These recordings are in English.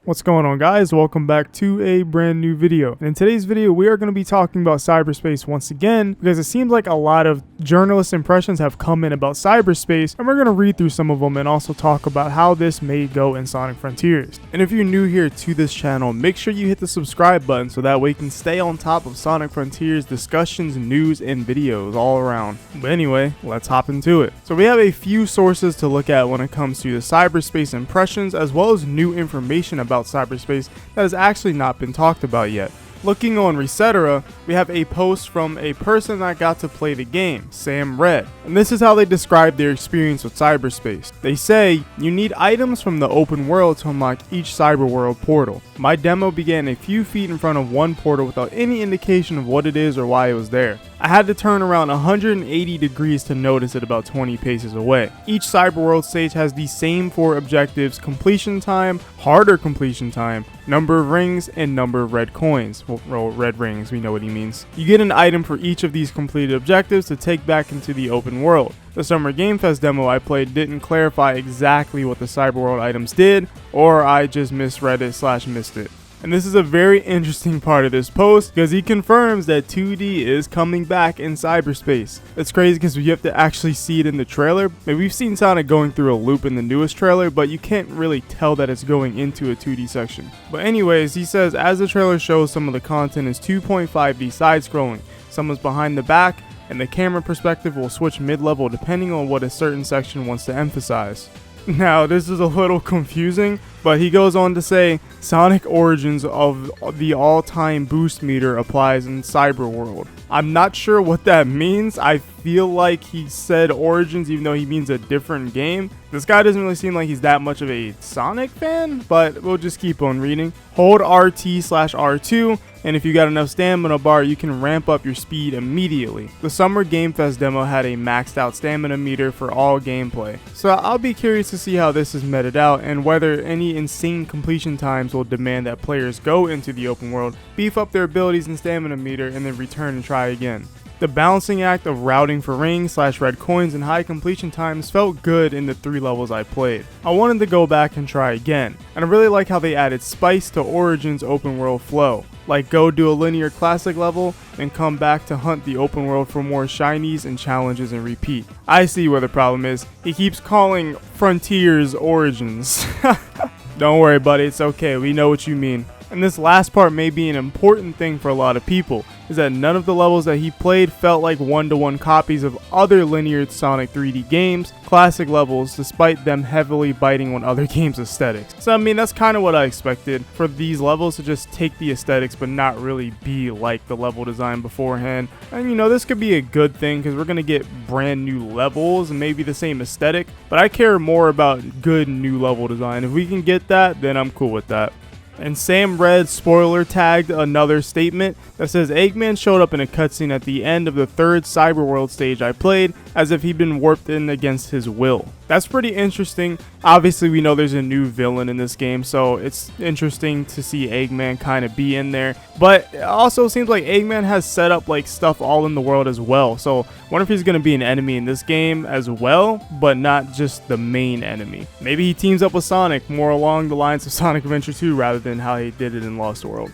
What's going on, guys? Welcome back to a brand new video. And in today's video, we are going to be talking about cyberspace once again, because it seems like a lot of journalist impressions have come in about cyberspace, and we're going to read through some of them and also talk about how this may go in Sonic Frontiers. And if you're new here to this channel, make sure you hit the subscribe button so that way you can stay on top of Sonic Frontiers discussions, news, and videos all around. But anyway, let's hop into it. So we have a few sources to look at when it comes to the cyberspace impressions, as well as new information about cyberspace that has actually not been talked about yet. Looking on Resetera, we have a post from a person that got to play the game, Sam Red, and this is how they describe their experience with cyberspace. They say, you need items from the open world to unlock each cyberworld portal. My demo began a few feet in front of one portal without any indication of what it is or why it was there. I had to turn around 180 degrees to notice it about 20 paces away. Each cyberworld stage has the same 4 objectives: completion time, harder completion time, number of rings, and number of red coins. Well, red rings, we know what he means. You get an item for each of these completed objectives to take back into the open world. The Summer Game Fest demo I played didn't clarify exactly what the cyberworld items did, or I just misread it / missed it. And this is a very interesting part of this post, because he confirms that 2D is coming back in cyberspace. It's crazy because you have to actually see it in the trailer. Maybe we've seen Sonic going through a loop in the newest trailer, but you can't really tell that it's going into a 2D section. But anyways, he says, as the trailer shows, some of the content is 2.5D side-scrolling. Someone's behind the back, and the camera perspective will switch mid-level depending on what a certain section wants to emphasize. Now, this is a little confusing, but he goes on to say, Sonic Origins of the all-time boost meter applies in Cyberworld. I'm not sure what that means. I feel like he said Origins even though he means a different game. This guy doesn't really seem like he's that much of a Sonic fan, but we'll just keep on reading. Hold RT/R2, and if you got enough stamina bar, you can ramp up your speed immediately. The Summer Game Fest demo had a maxed out stamina meter for all gameplay, so I'll be curious to see how this is meted out and whether any insane completion times will demand that players go into the open world, beef up their abilities and stamina meter, and then return and try again. The balancing act of routing for rings / red coins and high completion times felt good in the 3 levels I played. I wanted to go back and try again, and I really like how they added spice to Origins open world flow. Like go do a linear classic level and come back to hunt the open world for more shinies and challenges and repeat. I see where the problem is. He keeps calling Frontiers Origins. Don't worry, buddy, it's okay, we know what you mean. And this last part may be an important thing for a lot of people, is that none of the levels that he played felt like one-to-one copies of other linear Sonic 3D games, classic levels, despite them heavily biting on other games' aesthetics. So I mean, that's kind of what I expected, for these levels to just take the aesthetics but not really be like the level design beforehand. And you know, this could be a good thing because we're going to get brand new levels and maybe the same aesthetic, but I care more about good new level design. If we can get that, then I'm cool with that. And Sam Red spoiler tagged another statement that says Eggman showed up in a cutscene at the end of the 3rd Cyberworld stage I played, as if he'd been warped in against his will. That's pretty interesting. Obviously, we know there's a new villain in this game, so it's interesting to see Eggman kind of be in there. But it also seems like Eggman has set up like stuff all in the world as well. So I wonder if he's going to be an enemy in this game as well, but not just the main enemy. Maybe he teams up with Sonic more along the lines of Sonic Adventure 2 rather than how he did it in Lost World.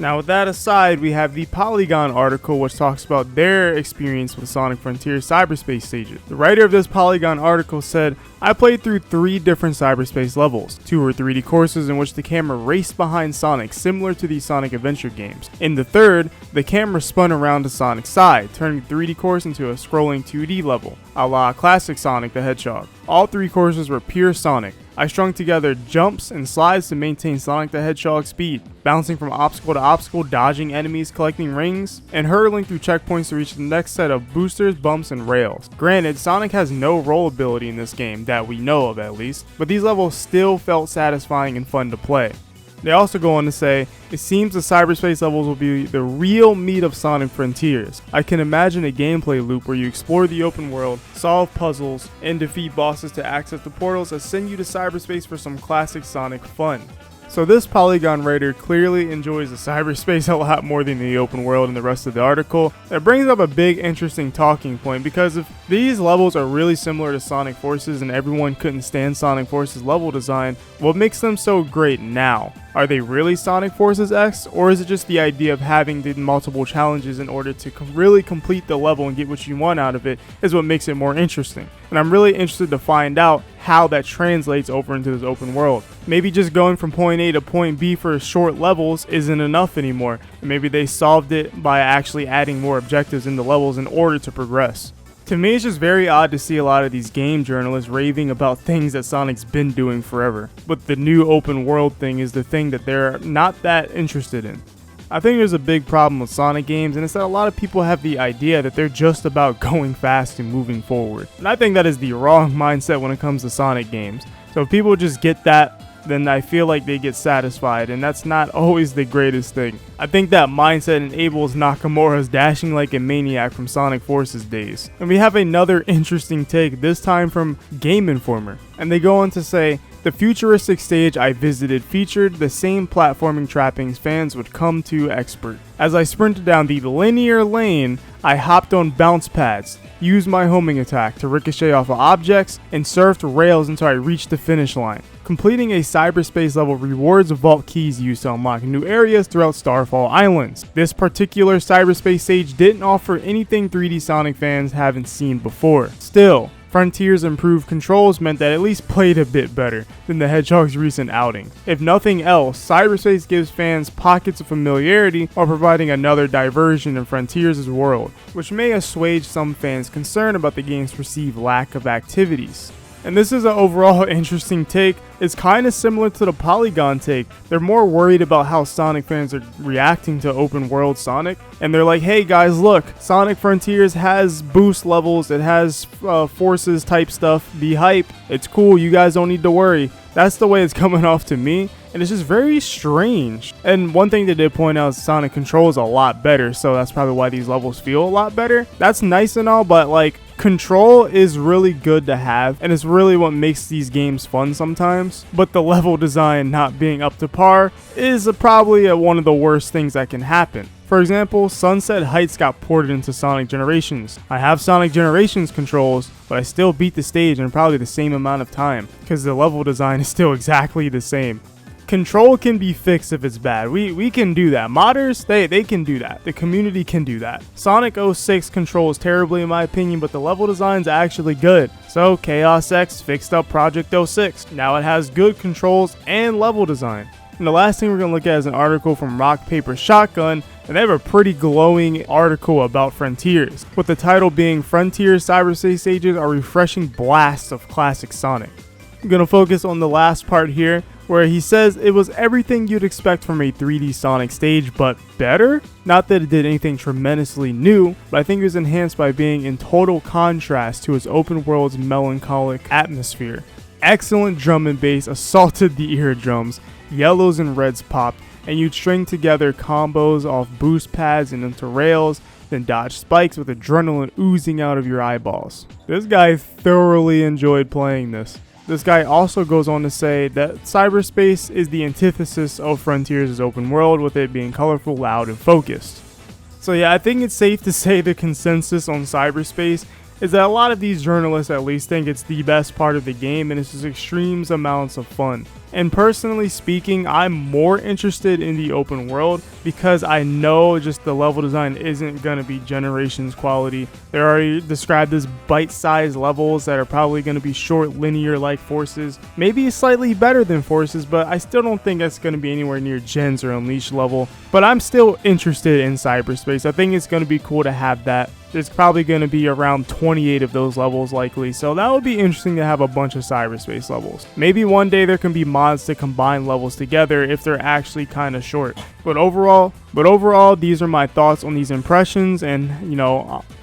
Now, with that aside, we have the Polygon article, which talks about their experience with Sonic Frontiers cyberspace stages. The writer of this Polygon article said, I played through 3 different cyberspace levels. 2 were 3D courses in which the camera raced behind Sonic, similar to the Sonic Adventure games. In the 3rd, the camera spun around to Sonic's side, turning the 3D course into a scrolling 2D level, a la classic Sonic the Hedgehog. All 3 courses were pure Sonic. I strung together jumps and slides to maintain Sonic the Hedgehog's speed, bouncing from obstacle to obstacle, dodging enemies, collecting rings, and hurtling through checkpoints to reach the next set of boosters, bumps, and rails. Granted, Sonic has no roll ability in this game, that we know of at least, but these levels still felt satisfying and fun to play. They also go on to say, it seems the cyberspace levels will be the real meat of Sonic Frontiers. I can imagine a gameplay loop where you explore the open world, solve puzzles, and defeat bosses to access the portals that send you to cyberspace for some classic Sonic fun. So this Polygon writer clearly enjoys the cyberspace a lot more than the open world in the rest of the article. That brings up a big interesting talking point, because if these levels are really similar to Sonic Forces and everyone couldn't stand Sonic Forces level design, what makes them so great now? Are they really Sonic Forces X, or is it just the idea of having the multiple challenges in order to really complete the level and get what you want out of it is what makes it more interesting? And I'm really interested to find out how that translates over into this open world. Maybe just going from point A to point B for short levels isn't enough anymore, and maybe they solved it by actually adding more objectives in the levels in order to progress. To me, it's just very odd to see a lot of these game journalists raving about things that Sonic's been doing forever. But the new open world thing is the thing that they're not that interested in. I think there's a big problem with Sonic games, and it's that a lot of people have the idea that they're just about going fast and moving forward. And I think that is the wrong mindset when it comes to Sonic games. So if people just get that, then I feel like they get satisfied, and that's not always the greatest thing. I think that mindset enables Nakamura's dashing like a maniac from Sonic Forces days. And we have another interesting take, this time from Game Informer. And they go on to say, the futuristic stage I visited featured the same platforming trappings fans would come to expert. As I sprinted down the linear lane, I hopped on bounce pads, used my homing attack to ricochet off of objects, and surfed rails until I reached the finish line. Completing a cyberspace level rewards vault keys used to unlock new areas throughout Starfall Islands. This particular cyberspace stage didn't offer anything 3D Sonic fans haven't seen before. Still, Frontier's improved controls meant that it at least played a bit better than the Hedgehog's recent outing. If nothing else, Cyberspace gives fans pockets of familiarity while providing another diversion in Frontier's world, which may assuage some fans' concern about the game's perceived lack of activities. And this is an overall interesting take. It's kind of similar to the Polygon take. They're more worried about how Sonic fans are reacting to open world Sonic. And they're like, hey guys, look, Sonic Frontiers has boost levels, it has forces type stuff, be hype, it's cool, you guys don't need to worry. That's the way it's coming off to me. And it's just very strange. And one thing they did point out is Sonic controls a lot better, so that's probably why these levels feel a lot better. That's nice and all, but like, control is really good to have, and it's really what makes these games fun sometimes. But the level design not being up to par is probably one of the worst things that can happen. For example, Sunset Heights got ported into Sonic Generations. I have Sonic Generations controls, but I still beat the stage in probably the same amount of time, because the level design is still exactly the same. Control can be fixed if it's bad. We can do that. Modders, they can do that. The community can do that. Sonic 06 controls terribly in my opinion, but the level design's actually good. So Chaos X fixed up Project 06. Now it has good controls and level design. And the last thing we're going to look at is an article from Rock Paper Shotgun, and they have a pretty glowing article about Frontiers, with the title being Frontiers Cyberspace stages are refreshing blasts of classic Sonic. I'm going to focus on the last part here, where he says it was everything you'd expect from a 3D Sonic stage, but better? Not that it did anything tremendously new, but I think it was enhanced by being in total contrast to its open world's melancholic atmosphere. Excellent drum and bass assaulted the eardrums, yellows and reds popped, and you'd string together combos off boost pads and into rails, then dodge spikes with adrenaline oozing out of your eyeballs. This guy thoroughly enjoyed playing this. This guy also goes on to say that Cyberspace is the antithesis of Frontiers' open world, with it being colorful, loud, and focused. So yeah, I think it's safe to say the consensus on Cyberspace is that a lot of these journalists at least think it's the best part of the game, and it's just extreme amounts of fun. And personally speaking, I'm more interested in the open world because I know just the level design isn't going to be Generations quality. They're already described as bite-sized levels that are probably going to be short, linear like Forces. Maybe slightly better than Forces, but I still don't think that's going to be anywhere near Gens or Unleashed level. But I'm still interested in Cyberspace. I think it's going to be cool to have that. There's probably going to be around 28 of those levels likely, so that would be interesting to have a bunch of Cyberspace levels. Maybe one day there can be mods to combine levels together if they're actually kind of short. But overall, these are my thoughts on these impressions, and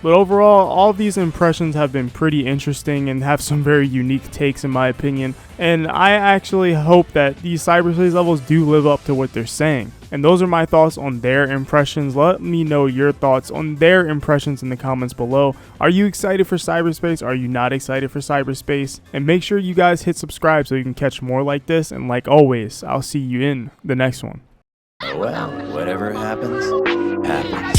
overall, all of these impressions have been pretty interesting and have some very unique takes in my opinion. And I actually hope that these Cyberspace levels do live up to what they're saying. And those are my thoughts on their impressions. Let me know your thoughts on their impressions in the comments below. Are you excited for Cyberspace? Are you not excited for Cyberspace? And make sure you guys hit subscribe so you can catch more like this. And like always, I'll see you in the next one. Well, whatever happens, happens.